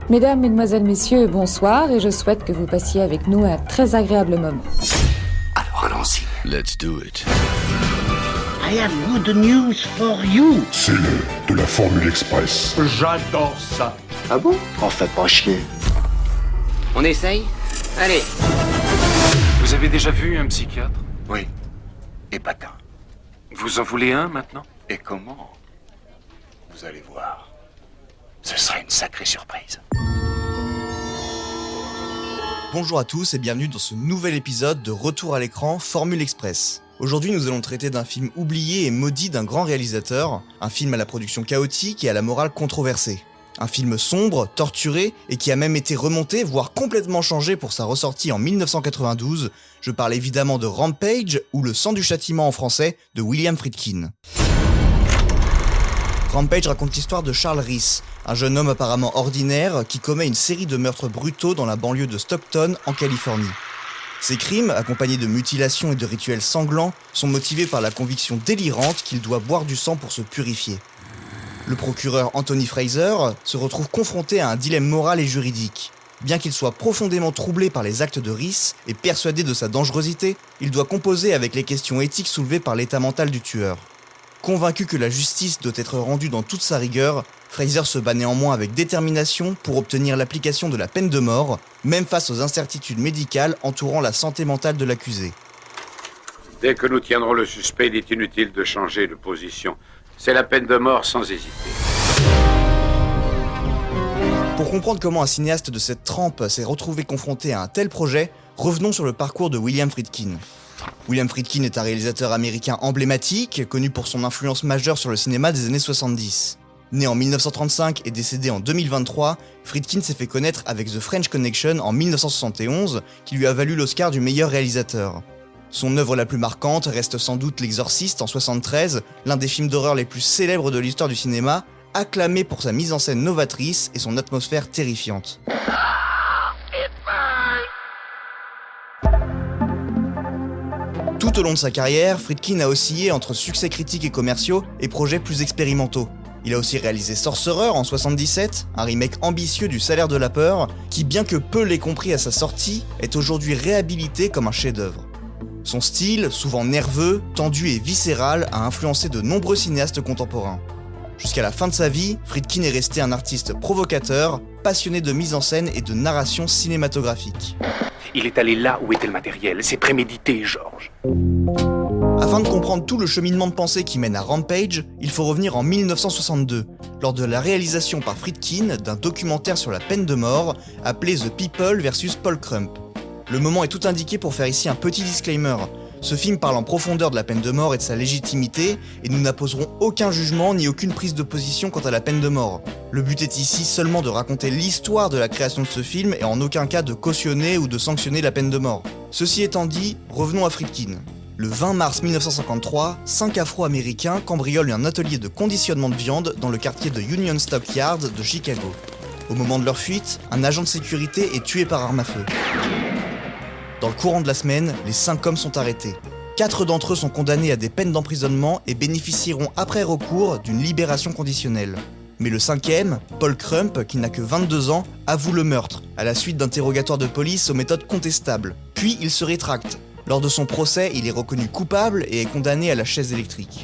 Mesdames, Mesdemoiselles, Messieurs, bonsoir et je souhaite que vous passiez avec nous un très agréable moment. Alors allons-y. Let's do it. I have good news for you. C'est de la Formule Express. J'adore ça. Ah bon? On fait pas chier. On essaye? Allez. Vous avez déjà vu un psychiatre? Oui. Épatant. Vous en voulez un maintenant? Et comment? Vous allez voir. Ce sera une sacrée surprise. Bonjour à tous et bienvenue dans ce nouvel épisode de Retour à l'écran Formule Express. Aujourd'hui nous allons traiter d'un film oublié et maudit d'un grand réalisateur, un film à la production chaotique et à la morale controversée. Un film sombre, torturé et qui a même été remonté, voire complètement changé pour sa ressortie en 1992. Je parle évidemment de Rampage ou Le sang du châtiment en français de William Friedkin. Rampage raconte l'histoire de Charles Reese, un jeune homme apparemment ordinaire qui commet une série de meurtres brutaux dans la banlieue de Stockton, en Californie. Ces crimes, accompagnés de mutilations et de rituels sanglants, sont motivés par la conviction délirante qu'il doit boire du sang pour se purifier. Le procureur Anthony Fraser se retrouve confronté à un dilemme moral et juridique. Bien qu'il soit profondément troublé par les actes de Reese et persuadé de sa dangerosité, il doit composer avec les questions éthiques soulevées par l'état mental du tueur. Convaincu que la justice doit être rendue dans toute sa rigueur, Fraser se bat néanmoins avec détermination pour obtenir l'application de la peine de mort, même face aux incertitudes médicales entourant la santé mentale de l'accusé. Dès que nous tiendrons le suspect, il est inutile de changer de position. C'est la peine de mort sans hésiter. Pour comprendre comment un cinéaste de cette trempe s'est retrouvé confronté à un tel projet, revenons sur le parcours de William Friedkin. William Friedkin est un réalisateur américain emblématique, connu pour son influence majeure sur le cinéma des années 70. Né en 1935 et décédé en 2023, Friedkin s'est fait connaître avec The French Connection en 1971, qui lui a valu l'Oscar du meilleur réalisateur. Son œuvre la plus marquante reste sans doute L'Exorciste en 1973, l'un des films d'horreur les plus célèbres de l'histoire du cinéma, acclamé pour sa mise en scène novatrice et son atmosphère terrifiante. Tout au long de sa carrière, Friedkin a oscillé entre succès critiques et commerciaux et projets plus expérimentaux. Il a aussi réalisé Sorcerer en 1977, un remake ambitieux du Salaire de la peur, qui bien que peu l'ait compris à sa sortie, est aujourd'hui réhabilité comme un chef-d'œuvre. Son style, souvent nerveux, tendu et viscéral, a influencé de nombreux cinéastes contemporains. Jusqu'à la fin de sa vie, Friedkin est resté un artiste provocateur, passionné de mise en scène et de narration cinématographique. Il est allé là où était le matériel. C'est prémédité, George. Afin de comprendre tout le cheminement de pensée qui mène à Rampage, il faut revenir en 1962, lors de la réalisation par Friedkin d'un documentaire sur la peine de mort appelé The People vs Paul Crump. Le moment est tout indiqué pour faire ici un petit disclaimer. Ce film parle en profondeur de la peine de mort et de sa légitimité, et nous n'apposerons aucun jugement ni aucune prise de position quant à la peine de mort. Le but est ici seulement de raconter l'histoire de la création de ce film et en aucun cas de cautionner ou de sanctionner la peine de mort. Ceci étant dit, revenons à Friedkin. Le 20 mars 1953, 5 Afro-Américains cambriolent un atelier de conditionnement de viande dans le quartier de Union Stock Yard de Chicago. Au moment de leur fuite, un agent de sécurité est tué par arme à feu. Dans le courant de la semaine, les 5 hommes sont arrêtés. 4 d'entre eux sont condamnés à des peines d'emprisonnement et bénéficieront après recours d'une libération conditionnelle. Mais le 5e, Paul Crump, qui n'a que 22 ans, avoue le meurtre, à la suite d'interrogatoires de police aux méthodes contestables. Puis il se rétracte. Lors de son procès, il est reconnu coupable et est condamné à la chaise électrique.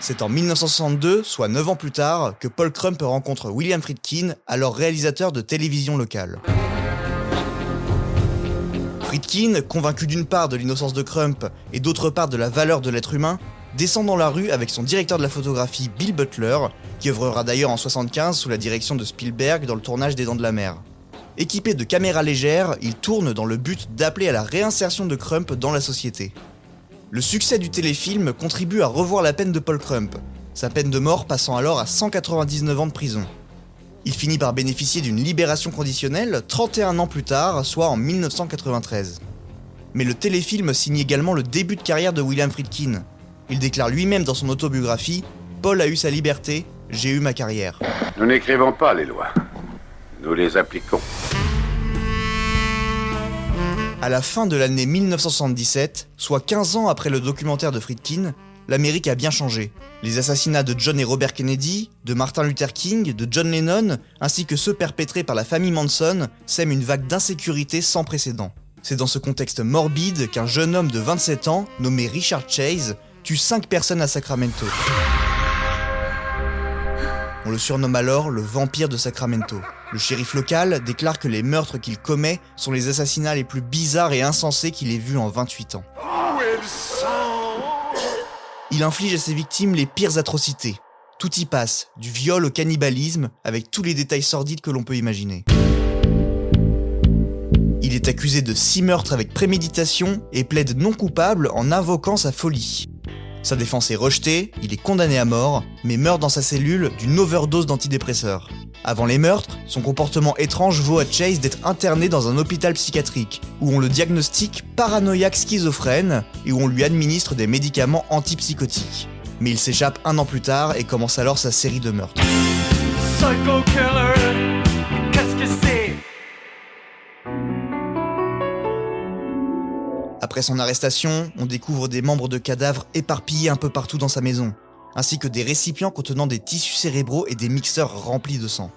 C'est en 1962, soit 9 ans plus tard, que Paul Crump rencontre William Friedkin, alors réalisateur de télévision locale. Friedkin, convaincu d'une part de l'innocence de Crump et d'autre part de la valeur de l'être humain, descend dans la rue avec son directeur de la photographie Bill Butler, qui œuvrera d'ailleurs en 1975 sous la direction de Spielberg dans le tournage des Dents de la Mer. Équipé de caméras légères, il tourne dans le but d'appeler à la réinsertion de Crump dans la société. Le succès du téléfilm contribue à revoir la peine de Paul Crump, sa peine de mort passant alors à 199 ans de prison. Il finit par bénéficier d'une libération conditionnelle 31 ans plus tard, soit en 1993. Mais le téléfilm signe également le début de carrière de William Friedkin. Il déclare lui-même dans son autobiographie « Paul a eu sa liberté, j'ai eu ma carrière ». Nous n'écrivons pas les lois. Nous les appliquons. À la fin de l'année 1977, soit 15 ans après le documentaire de Friedkin, l'Amérique a bien changé. Les assassinats de John et Robert Kennedy, de Martin Luther King, de John Lennon, ainsi que ceux perpétrés par la famille Manson, sèment une vague d'insécurité sans précédent. C'est dans ce contexte morbide qu'un jeune homme de 27 ans, nommé Richard Chase, tue 5 personnes à Sacramento. On le surnomme alors le vampire de Sacramento. Le shérif local déclare que les meurtres qu'il commet sont les assassinats les plus bizarres et insensés qu'il ait vus en 28 ans. Il inflige à ses victimes les pires atrocités. Tout y passe, du viol au cannibalisme, avec tous les détails sordides que l'on peut imaginer. Il est accusé de 6 meurtres avec préméditation et plaide non coupable en invoquant sa folie. Sa défense est rejetée, il est condamné à mort, mais meurt dans sa cellule d'une overdose d'antidépresseurs. Avant les meurtres, son comportement étrange vaut à Chase d'être interné dans un hôpital psychiatrique, où on le diagnostique paranoïaque schizophrène et où on lui administre des médicaments antipsychotiques. Mais il s'échappe 1 an plus tard et commence alors sa série de meurtres. Psycho Killer, qu'est-ce que c'est? Après son arrestation, on découvre des membres de cadavres éparpillés un peu partout dans sa maison, ainsi que des récipients contenant des tissus cérébraux et des mixeurs remplis de sang.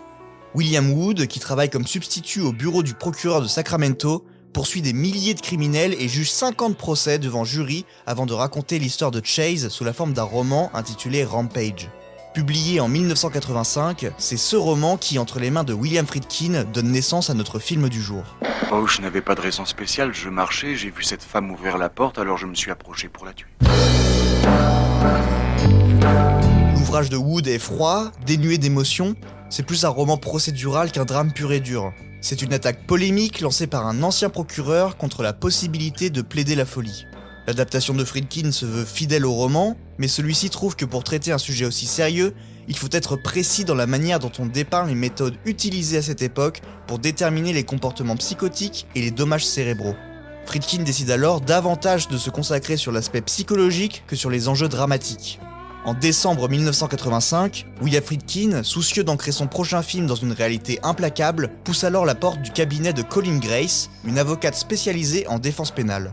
William Wood, qui travaille comme substitut au bureau du procureur de Sacramento, poursuit des milliers de criminels et juge 50 procès devant jury avant de raconter l'histoire de Chase sous la forme d'un roman intitulé Rampage. Publié en 1985, c'est ce roman qui, entre les mains de William Friedkin, donne naissance à notre film du jour. Oh, je n'avais pas de raison spéciale, je marchais, j'ai vu cette femme ouvrir la porte, alors je me suis approché pour la tuer. L'ouvrage de Wood est froid, dénué d'émotion, c'est plus un roman procédural qu'un drame pur et dur. C'est une attaque polémique lancée par un ancien procureur contre la possibilité de plaider la folie. L'adaptation de Friedkin se veut fidèle au roman, mais celui-ci trouve que pour traiter un sujet aussi sérieux, il faut être précis dans la manière dont on dépeint les méthodes utilisées à cette époque pour déterminer les comportements psychotiques et les dommages cérébraux. Friedkin décide alors davantage de se consacrer sur l'aspect psychologique que sur les enjeux dramatiques. En décembre 1985, William Friedkin, soucieux d'ancrer son prochain film dans une réalité implacable, pousse alors la porte du cabinet de Colleen Grace, une avocate spécialisée en défense pénale.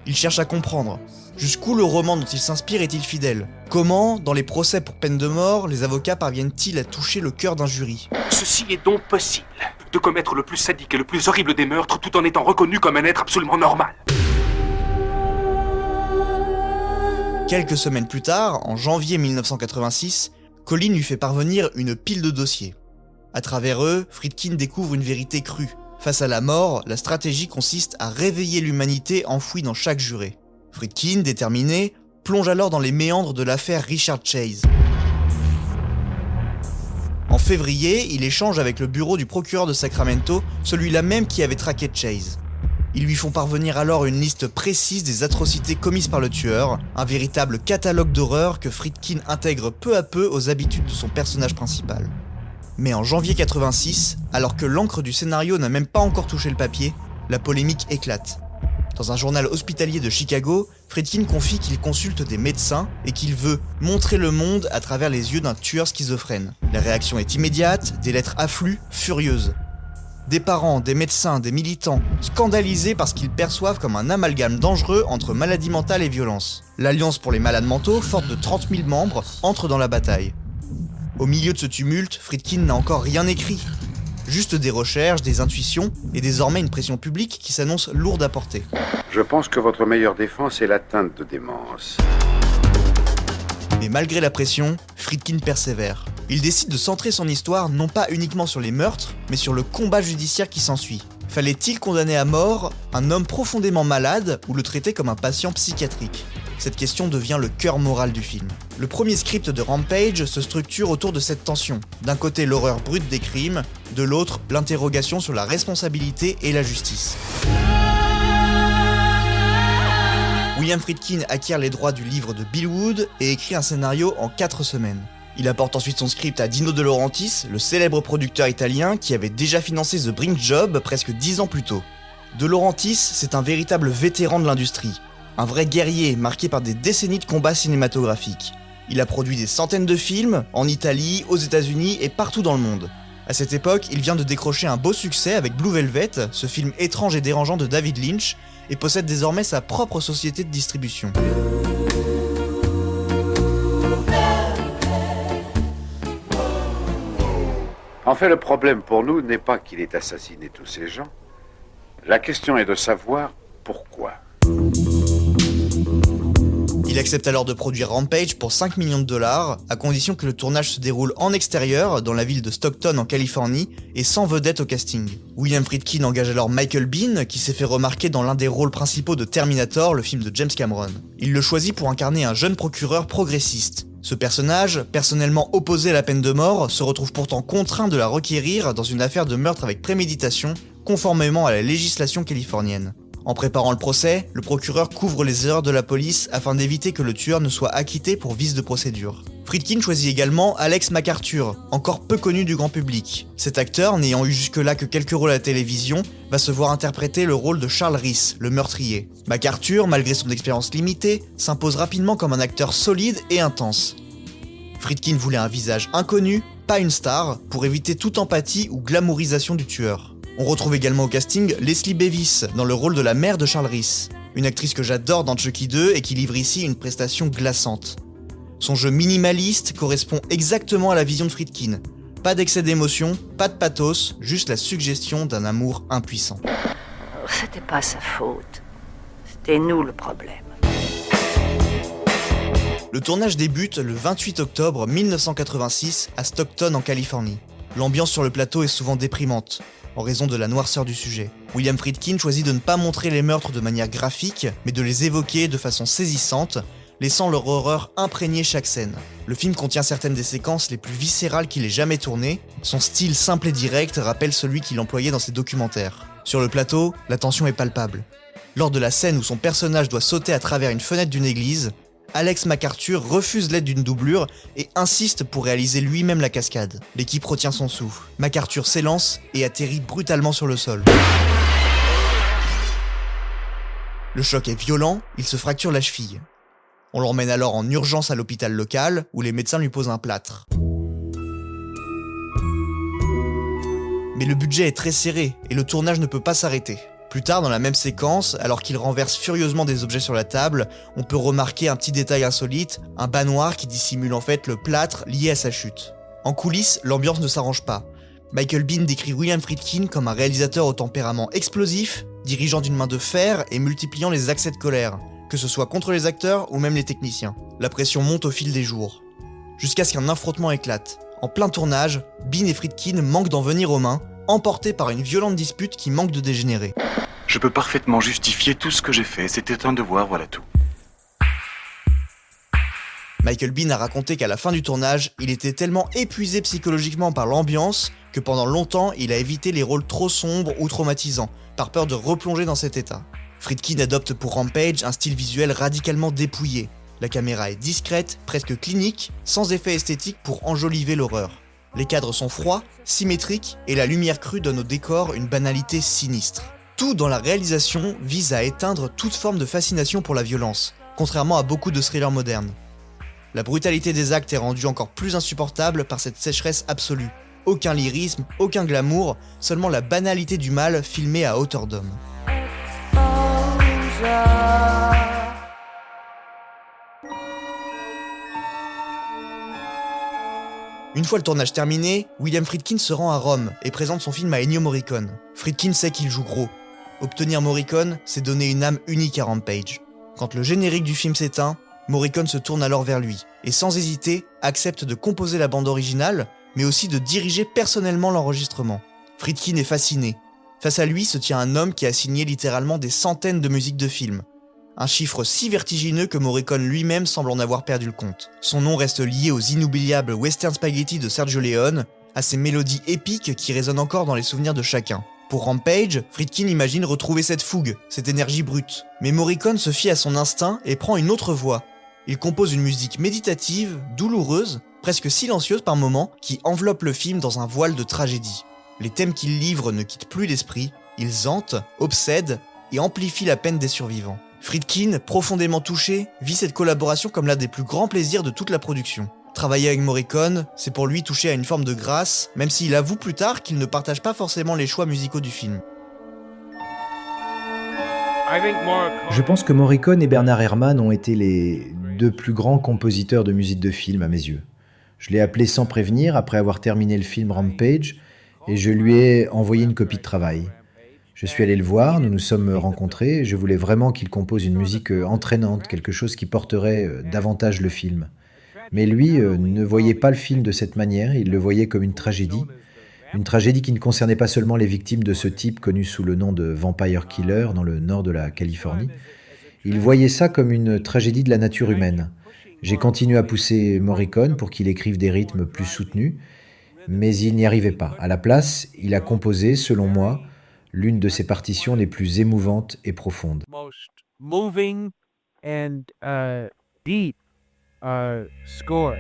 Il cherche à comprendre. Jusqu'où le roman dont il s'inspire est-il fidèle? Comment, dans les procès pour peine de mort, les avocats parviennent-ils à toucher le cœur d'un jury? Ceci est donc possible, de commettre le plus sadique et le plus horrible des meurtres tout en étant reconnu comme un être absolument normal. Quelques semaines plus tard, en janvier 1986, Colleen lui fait parvenir une pile de dossiers. À travers eux, Friedkin découvre une vérité crue. Face à la mort, la stratégie consiste à réveiller l'humanité enfouie dans chaque juré. Friedkin, déterminé, plonge alors dans les méandres de l'affaire Richard Chase. En février, il échange avec le bureau du procureur de Sacramento, celui-là même qui avait traqué Chase. Ils lui font parvenir alors une liste précise des atrocités commises par le tueur, un véritable catalogue d'horreurs que Friedkin intègre peu à peu aux habitudes de son personnage principal. Mais en janvier 86, alors que l'encre du scénario n'a même pas encore touché le papier, la polémique éclate. Dans un journal hospitalier de Chicago, Friedkin confie qu'il consulte des médecins et qu'il veut montrer le monde à travers les yeux d'un tueur schizophrène. La réaction est immédiate, des lettres affluent, furieuses. Des parents, des médecins, des militants, scandalisés parce qu'ils perçoivent comme un amalgame dangereux entre maladie mentale et violence. L'Alliance pour les malades mentaux, forte de 30 000 membres, entre dans la bataille. Au milieu de ce tumulte, Friedkin n'a encore rien écrit. Juste des recherches, des intuitions, et désormais une pression publique qui s'annonce lourde à porter. Je pense que votre meilleure défense est l'atteinte de démence. Mais malgré la pression, Friedkin persévère. Il décide de centrer son histoire non pas uniquement sur les meurtres, mais sur le combat judiciaire qui s'ensuit. Fallait-il condamner à mort un homme profondément malade ou le traiter comme un patient psychiatrique? Cette question devient le cœur moral du film. Le premier script de Rampage se structure autour de cette tension. D'un côté l'horreur brute des crimes, de l'autre l'interrogation sur la responsabilité et la justice. William Friedkin acquiert les droits du livre de Bill Wood et écrit un scénario en 4 semaines. Il apporte ensuite son script à Dino De Laurentiis, le célèbre producteur italien qui avait déjà financé The Brink Job presque 10 ans plus tôt. De Laurentiis, c'est un véritable vétéran de l'industrie. Un vrai guerrier marqué par des décennies de combats cinématographiques. Il a produit des centaines de films, en Italie, aux États-Unis et partout dans le monde. À cette époque, il vient de décrocher un beau succès avec Blue Velvet, ce film étrange et dérangeant de David Lynch, et possède désormais sa propre société de distribution. En fait, le problème pour nous n'est pas qu'il ait assassiné tous ces gens. La question est de savoir pourquoi. Il accepte alors de produire Rampage pour 5 millions de dollars, à condition que le tournage se déroule en extérieur, dans la ville de Stockton en Californie, et sans vedette au casting. William Friedkin engage alors Michael Biehn, qui s'est fait remarquer dans l'un des rôles principaux de Terminator, le film de James Cameron. Il le choisit pour incarner un jeune procureur progressiste. Ce personnage, personnellement opposé à la peine de mort, se retrouve pourtant contraint de la requérir dans une affaire de meurtre avec préméditation, conformément à la législation californienne. En préparant le procès, le procureur couvre les erreurs de la police afin d'éviter que le tueur ne soit acquitté pour vice de procédure. Friedkin choisit également Alex McArthur, encore peu connu du grand public. Cet acteur, n'ayant eu jusque-là que quelques rôles à la télévision, va se voir interpréter le rôle de Charles Reese, le meurtrier. McArthur, malgré son expérience limitée, s'impose rapidement comme un acteur solide et intense. Friedkin voulait un visage inconnu, pas une star, pour éviter toute empathie ou glamourisation du tueur. On retrouve également au casting Leslie Bevis dans le rôle de la mère de Charles Reese, une actrice que j'adore dans Chucky 2 et qui livre ici une prestation glaçante. Son jeu minimaliste correspond exactement à la vision de Friedkin. Pas d'excès d'émotion, pas de pathos, juste la suggestion d'un amour impuissant. C'était pas sa faute. C'était nous le problème. Le tournage débute le 28 octobre 1986 à Stockton en Californie. L'ambiance sur le plateau est souvent déprimante, en raison de la noirceur du sujet. William Friedkin choisit de ne pas montrer les meurtres de manière graphique, mais de les évoquer de façon saisissante, laissant leur horreur imprégner chaque scène. Le film contient certaines des séquences les plus viscérales qu'il ait jamais tournées, son style simple et direct rappelle celui qu'il employait dans ses documentaires. Sur le plateau, la tension est palpable. Lors de la scène où son personnage doit sauter à travers une fenêtre d'une église, Alex McArthur refuse l'aide d'une doublure et insiste pour réaliser lui-même la cascade. L'équipe retient son souffle. McArthur s'élance et atterrit brutalement sur le sol. Le choc est violent, il se fracture la cheville. On l'emmène alors en urgence à l'hôpital local, où les médecins lui posent un plâtre. Mais le budget est très serré, et le tournage ne peut pas s'arrêter. Plus tard, dans la même séquence, alors qu'il renverse furieusement des objets sur la table, on peut remarquer un petit détail insolite, un bas noir qui dissimule en fait le plâtre lié à sa chute. En coulisses, l'ambiance ne s'arrange pas. Michael Biehn décrit William Friedkin comme un réalisateur au tempérament explosif, dirigeant d'une main de fer et multipliant les accès de colère, que ce soit contre les acteurs ou même les techniciens. La pression monte au fil des jours, jusqu'à ce qu'un affrontement éclate. En plein tournage, Biehn et Friedkin manquent d'en venir aux mains, emportés par une violente dispute qui manque de dégénérer. Je peux parfaitement justifier tout ce que j'ai fait, c'était un devoir, voilà tout. Michael Biehn a raconté qu'à la fin du tournage, il était tellement épuisé psychologiquement par l'ambiance que pendant longtemps, il a évité les rôles trop sombres ou traumatisants, par peur de replonger dans cet état. Friedkin adopte pour Rampage un style visuel radicalement dépouillé. La caméra est discrète, presque clinique, sans effet esthétique pour enjoliver l'horreur. Les cadres sont froids, symétriques, et la lumière crue donne au décor une banalité sinistre. Tout dans la réalisation vise à éteindre toute forme de fascination pour la violence, contrairement à beaucoup de thrillers modernes. La brutalité des actes est rendue encore plus insupportable par cette sécheresse absolue. Aucun lyrisme, aucun glamour, seulement la banalité du mal filmée à hauteur d'homme. Une fois le tournage terminé, William Friedkin se rend à Rome et présente son film à Ennio Morricone. Friedkin sait qu'il joue gros. Obtenir Morricone, c'est donner une âme unique à Rampage. Quand le générique du film s'éteint, Morricone se tourne alors vers lui et sans hésiter accepte de composer la bande originale, mais aussi de diriger personnellement l'enregistrement. Friedkin est fasciné. Face à lui se tient un homme qui a signé littéralement des centaines de musiques de films. Un chiffre si vertigineux que Morricone lui-même semble en avoir perdu le compte. Son nom reste lié aux inoubliables western spaghetti de Sergio Leone, à ces mélodies épiques qui résonnent encore dans les souvenirs de chacun. Pour Rampage, Friedkin imagine retrouver cette fougue, cette énergie brute. Mais Morricone se fie à son instinct et prend une autre voie. Il compose une musique méditative, douloureuse, presque silencieuse par moments, qui enveloppe le film dans un voile de tragédie. Les thèmes qu'il livre ne quittent plus l'esprit, ils hantent, obsèdent et amplifient la peine des survivants. Friedkin, profondément touché, vit cette collaboration comme l'un des plus grands plaisirs de toute la production. Travailler avec Morricone, c'est pour lui toucher à une forme de grâce, même s'il avoue plus tard qu'il ne partage pas forcément les choix musicaux du film. Je pense que Morricone et Bernard Herrmann ont été les deux plus grands compositeurs de musique de film à mes yeux. Je l'ai appelé sans prévenir après avoir terminé le film Rampage et je lui ai envoyé une copie de travail. Je suis allé le voir, nous nous sommes rencontrés et je voulais vraiment qu'il compose une musique entraînante, quelque chose qui porterait davantage le film. Mais lui ne voyait pas le film de cette manière, il le voyait comme une tragédie qui ne concernait pas seulement les victimes de ce type connu sous le nom de Vampire Killer dans le nord de la Californie. Il voyait ça comme une tragédie de la nature humaine. J'ai continué à pousser Morricone pour qu'il écrive des rythmes plus soutenus, mais il n'y arrivait pas. À la place, il a composé, selon moi, l'une de ses partitions les plus émouvantes et profondes. Most moving and deep scores.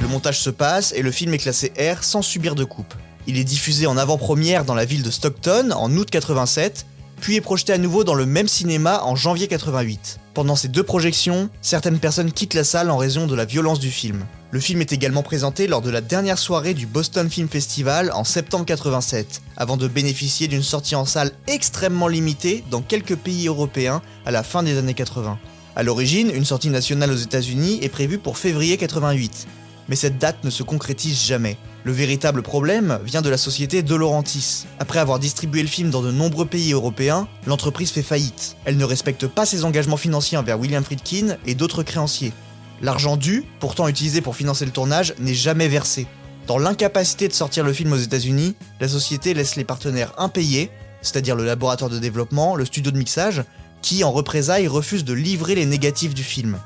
Le montage se passe et le film est classé R sans subir de coupe. Il est diffusé en avant-première dans la ville de Stockton en août 87, puis est projeté à nouveau dans le même cinéma en janvier 88. Pendant ces 2 projections, certaines personnes quittent la salle en raison de la violence du film. Le film est également présenté lors de la dernière soirée du Boston Film Festival en septembre 87, avant de bénéficier d'une sortie en salle extrêmement limitée dans quelques pays européens à la fin des années 80. À l'origine, une sortie nationale aux États-Unis est prévue pour février 88. Mais cette date ne se concrétise jamais. Le véritable problème vient de la société De Laurentiis. Après avoir distribué le film dans de nombreux pays européens, l'entreprise fait faillite. Elle ne respecte pas ses engagements financiers envers William Friedkin et d'autres créanciers. L'argent dû, pourtant utilisé pour financer le tournage, n'est jamais versé. Dans l'incapacité de sortir le film aux États-Unis, la société laisse les partenaires impayés, c'est-à-dire le laboratoire de développement, le studio de mixage, qui en représailles refusent de livrer les négatifs du film.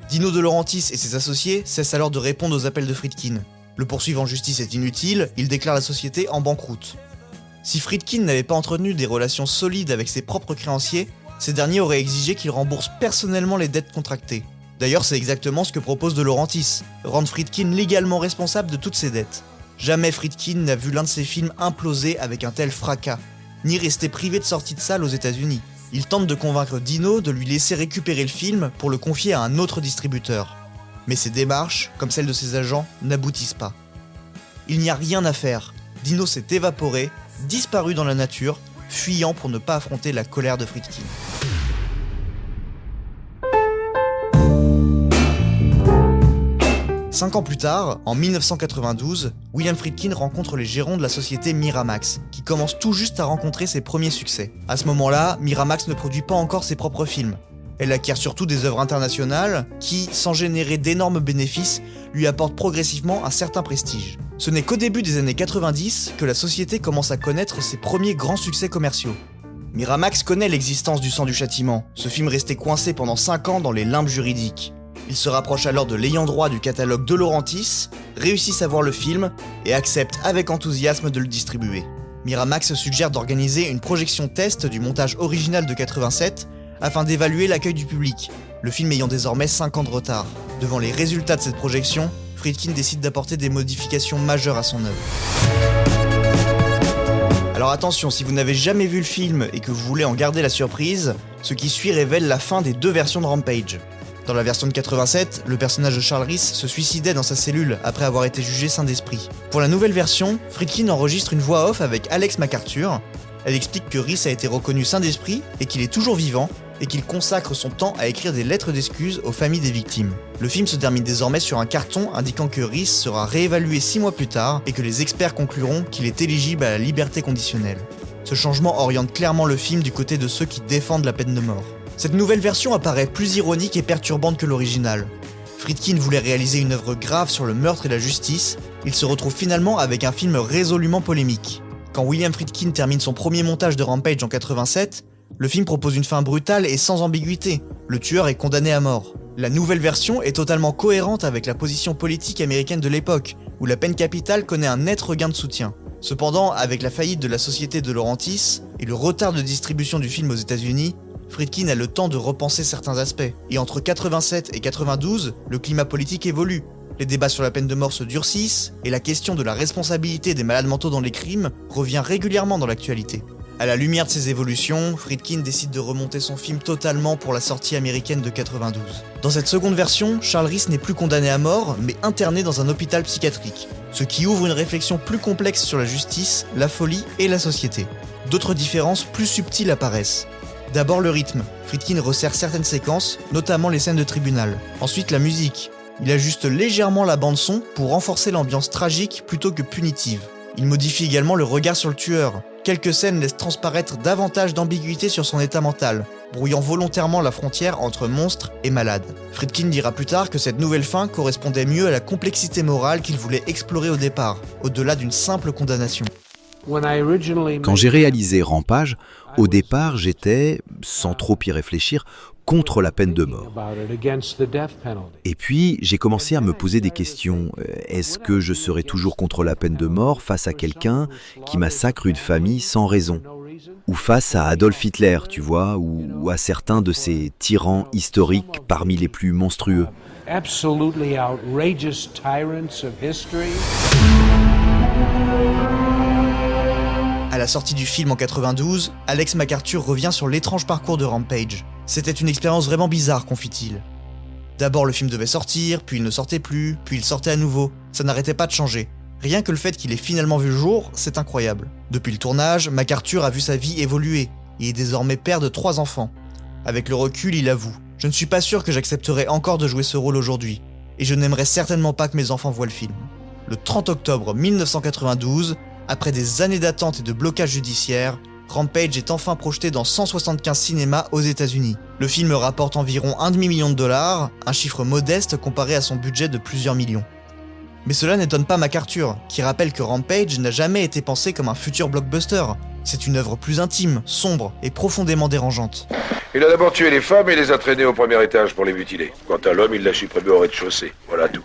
Dino De Laurentiis et ses associés cessent alors de répondre aux appels de Friedkin. Le poursuivre en justice est inutile, il déclare la société en banqueroute. Si Friedkin n'avait pas entretenu des relations solides avec ses propres créanciers, ces derniers auraient exigé qu'il rembourse personnellement les dettes contractées. D'ailleurs, c'est exactement ce que propose De Laurentiis, rendre Friedkin légalement responsable de toutes ses dettes. Jamais Friedkin n'a vu l'un de ses films imploser avec un tel fracas, ni rester privé de sortie de salle aux États-Unis. Il tente de convaincre Dino de lui laisser récupérer le film pour le confier à un autre distributeur. Mais ces démarches, comme celles de ses agents, n'aboutissent pas. Il n'y a rien à faire. Dino s'est évaporé, disparu dans la nature, fuyant pour ne pas affronter la colère de Friedkin. Cinq ans plus tard, en 1992, William Friedkin rencontre les gérants de la société Miramax, qui commence tout juste à rencontrer ses premiers succès. À ce moment-là, Miramax ne produit pas encore ses propres films. Elle acquiert surtout des œuvres internationales qui, sans générer d'énormes bénéfices, lui apportent progressivement un certain prestige. Ce n'est qu'au début des années 90 que la société commence à connaître ses premiers grands succès commerciaux. Miramax connaît l'existence du Sang du Châtiment, ce film resté coincé pendant 5 ans dans les limbes juridiques. Il se rapproche alors de l'ayant droit du catalogue De Laurentiis, réussissent à voir le film et acceptent avec enthousiasme de le distribuer. Miramax suggère d'organiser une projection test du montage original de 87 afin d'évaluer l'accueil du public, le film ayant désormais 5 ans de retard. Devant les résultats de cette projection, Friedkin décide d'apporter des modifications majeures à son œuvre. Alors attention, si vous n'avez jamais vu le film et que vous voulez en garder la surprise, ce qui suit révèle la fin des 2 versions de Rampage. Dans la version de 87, le personnage de Charles Reese se suicidait dans sa cellule après avoir été jugé saint d'esprit. Pour la nouvelle version, Friedkin enregistre une voix off avec Alex MacArthur. Elle explique que Reese a été reconnu saint d'esprit et qu'il est toujours vivant, et qu'il consacre son temps à écrire des lettres d'excuses aux familles des victimes. Le film se termine désormais sur un carton indiquant que Reese sera réévalué 6 mois plus tard et que les experts concluront qu'il est éligible à la liberté conditionnelle. Ce changement oriente clairement le film du côté de ceux qui défendent la peine de mort. Cette nouvelle version apparaît plus ironique et perturbante que l'original. Friedkin voulait réaliser une œuvre grave sur le meurtre et la justice, il se retrouve finalement avec un film résolument polémique. Quand William Friedkin termine son premier montage de Rampage en 87, le film propose une fin brutale et sans ambiguïté. Le tueur est condamné à mort. La nouvelle version est totalement cohérente avec la position politique américaine de l'époque, où la peine capitale connaît un net regain de soutien. Cependant, avec la faillite de la société De Laurentiis et le retard de distribution du film aux États-Unis, Friedkin a le temps de repenser certains aspects. Et entre 87 et 92, le climat politique évolue. Les débats sur la peine de mort se durcissent, et la question de la responsabilité des malades mentaux dans les crimes revient régulièrement dans l'actualité. À la lumière de ces évolutions, Friedkin décide de remonter son film totalement pour la sortie américaine de 92. Dans cette seconde version, Charles Reese n'est plus condamné à mort, mais interné dans un hôpital psychiatrique, ce qui ouvre une réflexion plus complexe sur la justice, la folie et la société. D'autres différences plus subtiles apparaissent. D'abord le rythme. Friedkin resserre certaines séquences, notamment les scènes de tribunal. Ensuite la musique. Il ajuste légèrement la bande-son pour renforcer l'ambiance tragique plutôt que punitive. Il modifie également le regard sur le tueur. Quelques scènes laissent transparaître davantage d'ambiguïté sur son état mental, brouillant volontairement la frontière entre monstre et malade. Friedkin dira plus tard que cette nouvelle fin correspondait mieux à la complexité morale qu'il voulait explorer au départ, au-delà d'une simple condamnation. Quand j'ai réalisé Rampage, au départ, j'étais, sans trop y réfléchir, contre la peine de mort. Et puis, j'ai commencé à me poser des questions. Est-ce que je serai toujours contre la peine de mort face à quelqu'un qui massacre une famille sans raison ? Ou face à Adolf Hitler, tu vois, ou à certains de ces tyrans historiques parmi les plus monstrueux. À la sortie du film en 92, Alex McArthur revient sur l'étrange parcours de Rampage. C'était une expérience vraiment bizarre, confie-t-il. D'abord le film devait sortir, puis il ne sortait plus, puis il sortait à nouveau. Ça n'arrêtait pas de changer. Rien que le fait qu'il ait finalement vu le jour, c'est incroyable. Depuis le tournage, McArthur a vu sa vie évoluer. Il est désormais père de 3 enfants. Avec le recul, il avoue « Je ne suis pas sûr que j'accepterais encore de jouer ce rôle aujourd'hui. Et je n'aimerais certainement pas que mes enfants voient le film. » Le 30 octobre 1992, après des années d'attente et de blocage judiciaire, Rampage est enfin projeté dans 175 cinémas aux États-Unis. Le film rapporte environ $1,5 million, un chiffre modeste comparé à son budget de plusieurs millions. Mais cela n'étonne pas McArthur, qui rappelle que Rampage n'a jamais été pensé comme un futur blockbuster. C'est une œuvre plus intime, sombre et profondément dérangeante. Il a d'abord tué les femmes et les a traînées au premier étage pour les mutiler. Quant à l'homme, il l'a supprimé au rez-de-chaussée. Voilà tout.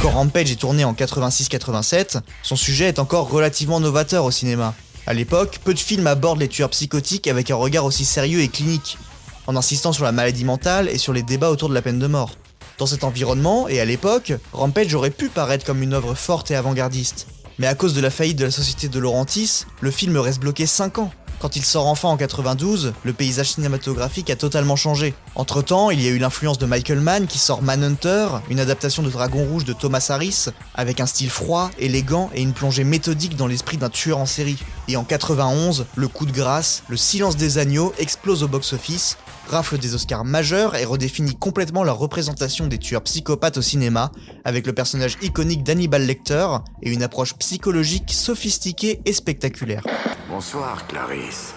Quand Rampage est tourné en 86-87, son sujet est encore relativement novateur au cinéma. À l'époque, peu de films abordent les tueurs psychotiques avec un regard aussi sérieux et clinique, en insistant sur la maladie mentale et sur les débats autour de la peine de mort. Dans cet environnement, et à l'époque, Rampage aurait pu paraître comme une œuvre forte et avant-gardiste. Mais à cause de la faillite de la société de Laurentiis, le film reste bloqué 5 ans. Quand il sort enfin en 92, le paysage cinématographique a totalement changé. Entre-temps, il y a eu l'influence de Michael Mann qui sort Manhunter, une adaptation de Dragon Rouge de Thomas Harris, avec un style froid, élégant et une plongée méthodique dans l'esprit d'un tueur en série. Et en 91, le coup de grâce, Le Silence des agneaux explose au box-office, rafle des Oscars majeurs et redéfinit complètement la représentation des tueurs psychopathes au cinéma, avec le personnage iconique d'Hannibal Lecter et une approche psychologique sophistiquée et spectaculaire. Bonsoir, Clarisse.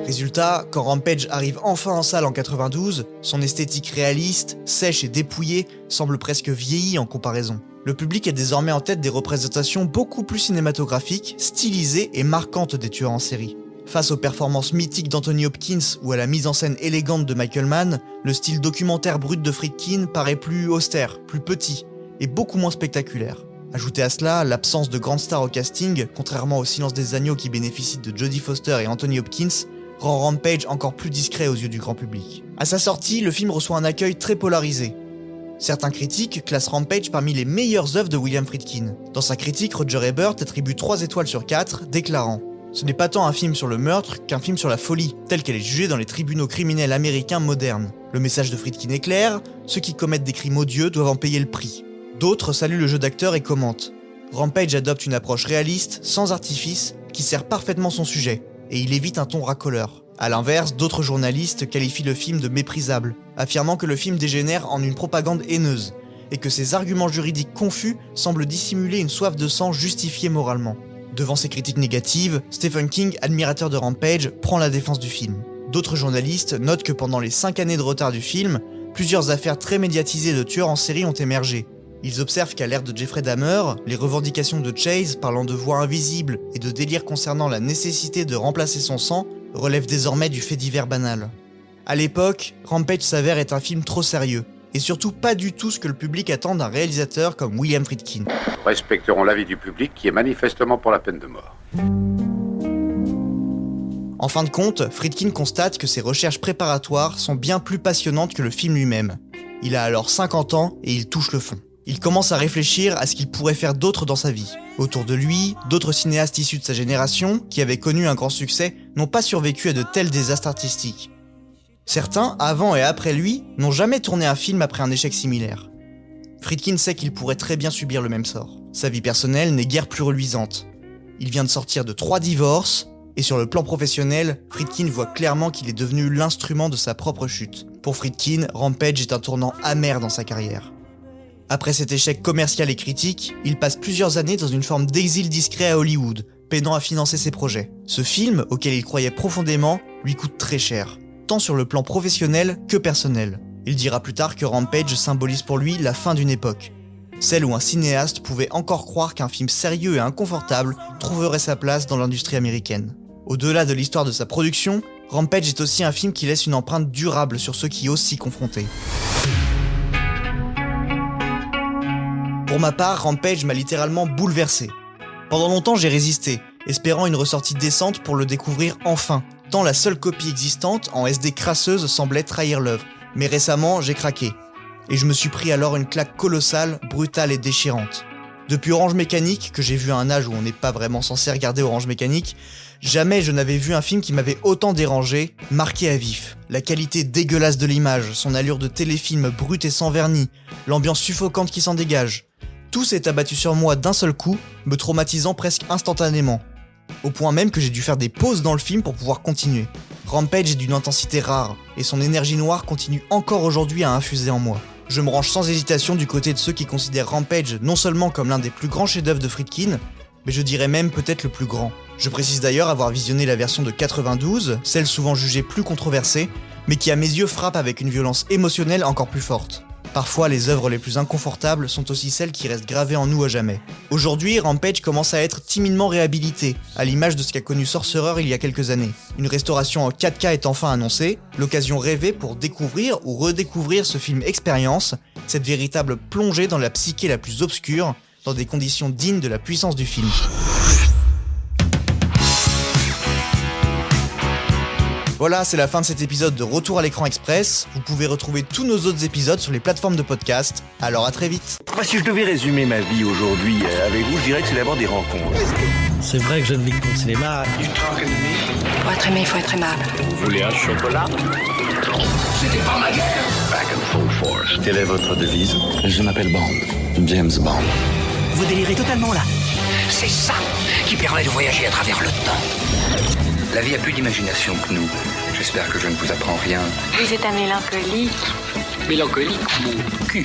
Résultat, quand Rampage arrive enfin en salle en 92, son esthétique réaliste, sèche et dépouillée semble presque vieillie en comparaison. Le public a désormais en tête des représentations beaucoup plus cinématographiques, stylisées et marquantes des tueurs en série. Face aux performances mythiques d'Anthony Hopkins ou à la mise en scène élégante de Michael Mann, le style documentaire brut de Friedkin paraît plus austère, plus petit et beaucoup moins spectaculaire. Ajoutez à cela l'absence de grandes stars au casting, contrairement au Silence des agneaux qui bénéficie de Jodie Foster et Anthony Hopkins, rend Rampage encore plus discret aux yeux du grand public. À sa sortie, le film reçoit un accueil très polarisé. Certains critiques classent Rampage parmi les meilleures œuvres de William Friedkin. Dans sa critique, Roger Ebert attribue 3 étoiles sur 4, déclarant « Ce n'est pas tant un film sur le meurtre qu'un film sur la folie, telle qu'elle est jugée dans les tribunaux criminels américains modernes. Le message de Friedkin est clair, ceux qui commettent des crimes odieux doivent en payer le prix. » D'autres saluent le jeu d'acteur et commentent « Rampage adopte une approche réaliste, sans artifice, qui sert parfaitement son sujet, et il évite un ton racoleur. » A l'inverse, d'autres journalistes qualifient le film de méprisable, affirmant que le film dégénère en une propagande haineuse, et que ses arguments juridiques confus semblent dissimuler une soif de sang justifiée moralement. Devant ces critiques négatives, Stephen King, admirateur de Rampage, prend la défense du film. D'autres journalistes notent que pendant les 5 années de retard du film, plusieurs affaires très médiatisées de tueurs en série ont émergé. Ils observent qu'à l'ère de Jeffrey Dahmer, les revendications de Chase parlant de voix invisibles et de délire concernant la nécessité de remplacer son sang relèvent désormais du fait divers banal. À l'époque, Rampage s'avère être un film trop sérieux, et surtout pas du tout ce que le public attend d'un réalisateur comme William Friedkin. Respecterons l'avis du public qui est manifestement pour la peine de mort. En fin de compte, Friedkin constate que ses recherches préparatoires sont bien plus passionnantes que le film lui-même. Il a alors 50 ans et il touche le fond. Il commence à réfléchir à ce qu'il pourrait faire d'autre dans sa vie. Autour de lui, d'autres cinéastes issus de sa génération, qui avaient connu un grand succès, n'ont pas survécu à de tels désastres artistiques. Certains, avant et après lui, n'ont jamais tourné un film après un échec similaire. Friedkin sait qu'il pourrait très bien subir le même sort. Sa vie personnelle n'est guère plus reluisante. Il vient de sortir de 3 divorces, et sur le plan professionnel, Friedkin voit clairement qu'il est devenu l'instrument de sa propre chute. Pour Friedkin, Rampage est un tournant amer dans sa carrière. Après cet échec commercial et critique, il passe plusieurs années dans une forme d'exil discret à Hollywood, peinant à financer ses projets. Ce film, auquel il croyait profondément, lui coûte très cher, tant sur le plan professionnel que personnel. Il dira plus tard que Rampage symbolise pour lui la fin d'une époque, celle où un cinéaste pouvait encore croire qu'un film sérieux et inconfortable trouverait sa place dans l'industrie américaine. Au-delà de l'histoire de sa production, Rampage est aussi un film qui laisse une empreinte durable sur ceux qui osent s'y confronter. Pour ma part, Rampage m'a littéralement bouleversé. Pendant longtemps, j'ai résisté, espérant une ressortie décente pour le découvrir enfin, tant la seule copie existante, en SD crasseuse, semblait trahir l'œuvre. Mais récemment, j'ai craqué. Et je me suis pris alors une claque colossale, brutale et déchirante. Depuis Orange Mécanique, que j'ai vu à un âge où on n'est pas vraiment censé regarder Orange Mécanique, jamais je n'avais vu un film qui m'avait autant dérangé, marqué à vif. La qualité dégueulasse de l'image, son allure de téléfilm brut et sans vernis, l'ambiance suffocante qui s'en dégage. Tout s'est abattu sur moi d'un seul coup, me traumatisant presque instantanément. Au point même que j'ai dû faire des pauses dans le film pour pouvoir continuer. Rampage est d'une intensité rare, et son énergie noire continue encore aujourd'hui à infuser en moi. Je me range sans hésitation du côté de ceux qui considèrent Rampage non seulement comme l'un des plus grands chefs-d'œuvre de Friedkin, mais je dirais même peut-être le plus grand. Je précise d'ailleurs avoir visionné la version de 92, celle souvent jugée plus controversée, mais qui à mes yeux frappe avec une violence émotionnelle encore plus forte. Parfois, les œuvres les plus inconfortables sont aussi celles qui restent gravées en nous à jamais. Aujourd'hui, Rampage commence à être timidement réhabilité, à l'image de ce qu'a connu Sorcerer il y a quelques années. Une restauration en 4K est enfin annoncée, l'occasion rêvée pour découvrir ou redécouvrir ce film expérience, cette véritable plongée dans la psyché la plus obscure, dans des conditions dignes de la puissance du film. Voilà, c'est la fin de cet épisode de Retour à l'écran express. Vous pouvez retrouver tous nos autres épisodes sur les plateformes de podcast. Alors à très vite. Si je devais résumer ma vie aujourd'hui avec vous, je dirais que c'est d'abord des rencontres. C'est vrai que je ne vis que pour le cinéma. Pour être aimé, il faut être aimable. Vous voulez un chocolat? C'était pas ma guerre. Back and full force. Quelle est votre devise? Je m'appelle Bond. James Bond. Vous délirez totalement là. C'est ça qui permet de voyager à travers le temps. La vie a plus d'imagination que nous. J'espère que je ne vous apprends rien. Vous êtes un mélancolique. Mélancolique, mon cul.